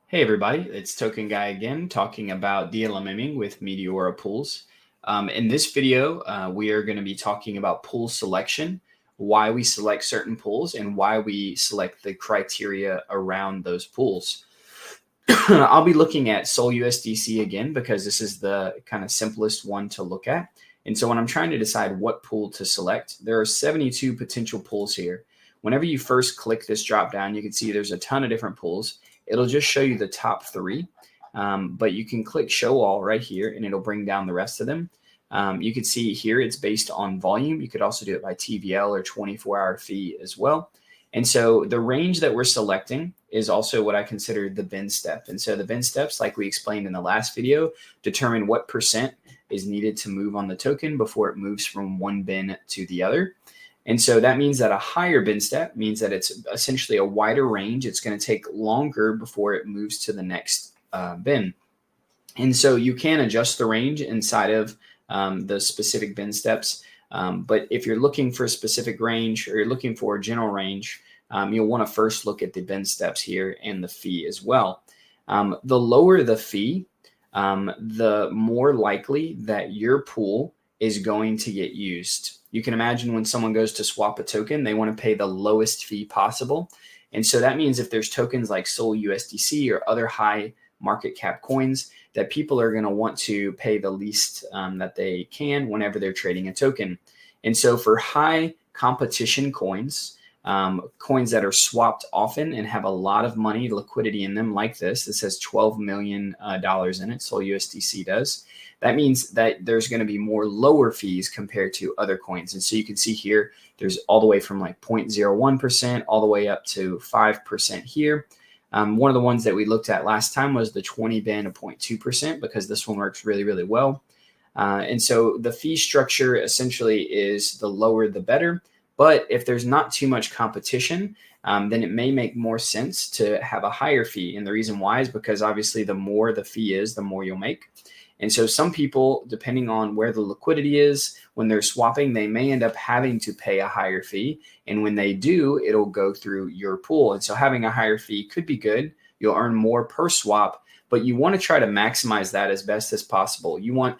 Hey everybody, it's Token Guy again talking about DLMMing with Meteora pools. In this video, we are going to be talking about pool selection, why we select certain pools, and why we select the criteria around those pools. I'll be looking at Sol USDC again because this is the kind of simplest one to look at. And so when I'm trying to decide what pool to select, there are 72 potential pools here. Whenever you first click this drop down, you can see there's a ton of different pools. It'll just show you the top three, but you can click show all right here and it'll bring down the rest of them. You can see here it's based on volume. You could also do it by TVL or 24-hour fee as well. And so the range that we're selecting is also what I consider the bin step. And so the bin steps, like we explained in the last video, determine what percent is needed to move on the token before it moves from one bin to the other. And so that means that a higher bin step means that it's essentially a wider range. It's going to take longer before it moves to the next bin. And so you can adjust the range inside of the specific bin steps. But if you're looking for a specific range or you're looking for a general range, you'll want to first look at the bin steps here and the fee as well. The lower the fee, the more likely that your pool is going to get used. You can imagine when someone goes to swap a token, they want to pay the lowest fee possible. And so that means if there's tokens like Sol USDC or other high market cap coins, that people are going to want to pay the least that they can whenever they're trading a token. And so for high competition coins, coins that are swapped often and have a lot of money liquidity in them like this, it says $12 million in it, Sol USDC does. That means that there's going to be more lower fees compared to other coins. And so you can see here, there's all the way from like 0.01% all the way up to 5% here. One of the ones that we looked at last time was the 20 bin of 0.2% because this one works really, really well. And so the fee structure essentially is the lower the better. But if there's not too much competition, then it may make more sense to have a higher fee. And the reason why is because obviously the more the fee is, the more you'll make. And so some people, depending on where the liquidity is, when they're swapping, they may end up having to pay a higher fee. And when they do, it'll go through your pool. And so having a higher fee could be good. You'll earn more per swap, but you want to try to maximize that as best as possible. You want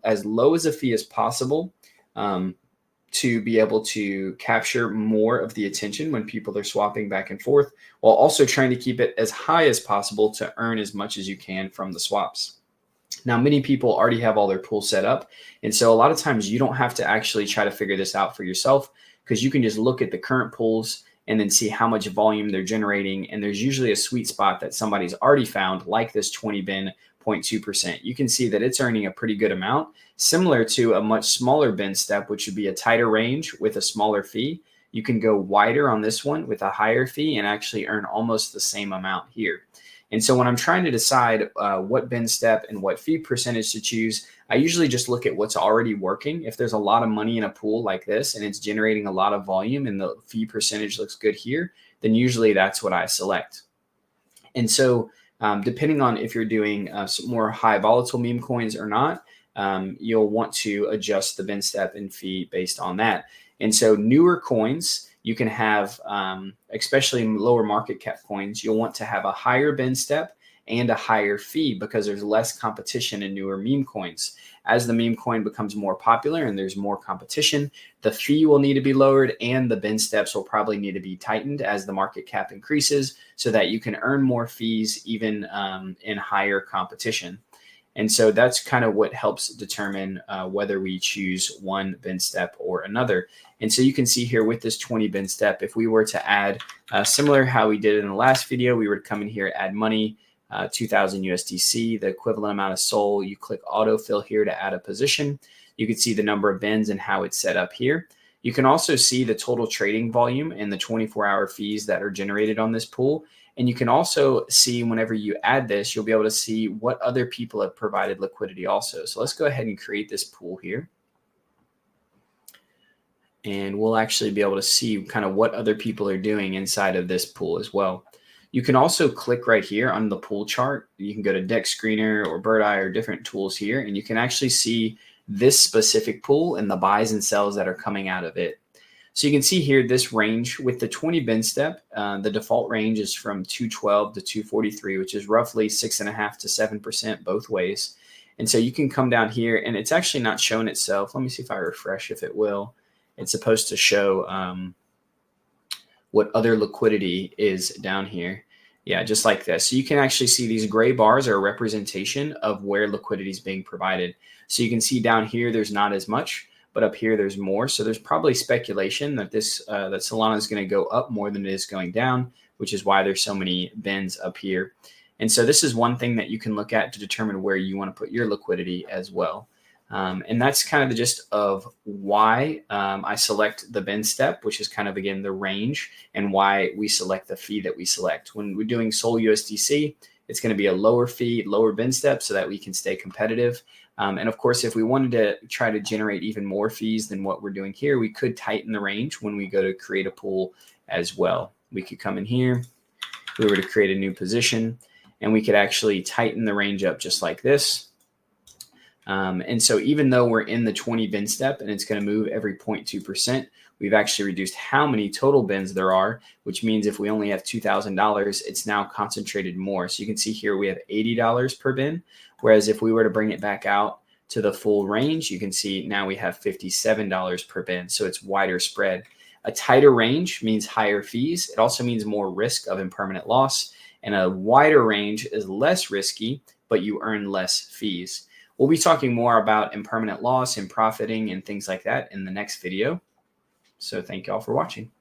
as low as a fee as possible to be able to capture more of the attention when people are swapping back and forth, while also trying to keep it as high as possible to earn as much as you can from the swaps. Now, many people already have all their pools set up. And so a lot of times you don't have to actually try to figure this out for yourself because you can just look at the current pools and then see how much volume they're generating. And there's usually a sweet spot that somebody's already found, like this 20 bin 0.2%. You can see that it's earning a pretty good amount, similar to a much smaller bin step, which would be a tighter range with a smaller fee. You can go wider on this one with a higher fee and actually earn almost the same amount here. And so when I'm trying to decide what bin step and what fee percentage to choose, I usually just look at what's already working. If there's a lot of money in a pool like this and it's generating a lot of volume and the fee percentage looks good here, then usually that's what I select. And so depending on if you're doing some more high volatile meme coins or not, you'll want to adjust the bin step and fee based on that. And so newer coins, you can have, especially lower market cap coins, you'll want to have a higher bin step and a higher fee because there's less competition in newer meme coins. As the meme coin becomes more popular and there's more competition, the fee will need to be lowered and the bin steps will probably need to be tightened as the market cap increases so that you can earn more fees even in higher competition. And so that's kind of what helps determine whether we choose one bin step or another. And so you can see here with this 20 bin step, if we were to add similar how we did it in the last video, we would come in here, add money, 2000 USDC, the equivalent amount of Sol. You click autofill here to add a position. You can see the number of bins and how it's set up here. You can also see the total trading volume and the 24-hour fees that are generated on this pool. And you can also see whenever you add this, you'll be able to see what other people have provided liquidity also. So let's go ahead and create this pool here. And we'll actually be able to see kind of what other people are doing inside of this pool as well. You can also click right here on the pool chart. You can go to Deck Screener or Bird Eye or different tools here, and you can actually see this specific pool and the buys and sells that are coming out of it. So you can see here this range with the 20 bin step, the default range is from 212 to 243, which is roughly 6.5 to 7% both ways. And so you can come down here, and it's actually not showing itself. Let me see if I refresh if it will. It's supposed to show what other liquidity is down here. Yeah, just like this. So you can actually see these gray bars are a representation of where liquidity is being provided. So you can see down here, there's not as much, but up here, there's more. So there's probably speculation that this that Solana is going to go up more than it is going down, which is why there's so many bins up here. And so this is one thing that you can look at to determine where you want to put your liquidity as well. And that's kind of the gist of why I select the bin step, which is kind of, again, the range, and why we select the fee that we select. When we're doing Sol USDC, it's going to be a lower fee, lower bin step so that we can stay competitive. And of course, if we wanted to try to generate even more fees than what we're doing here, we could tighten the range when we go to create a pool as well. We could come in here, if we were to create a new position, and we could actually tighten the range up just like this. And so even though we're in the 20 bin step and it's going to move every 0.2%, we've actually reduced how many total bins there are, which means if we only have $2,000, it's now concentrated more. So you can see here we have $80 per bin, whereas if we were to bring it back out to the full range, you can see now we have $57 per bin. So it's wider spread. A tighter range means higher fees. It also means more risk of impermanent loss. And a wider range is less risky, but you earn less fees. We'll be talking more about impermanent loss and profiting and things like that in the next video. So thank you all for watching.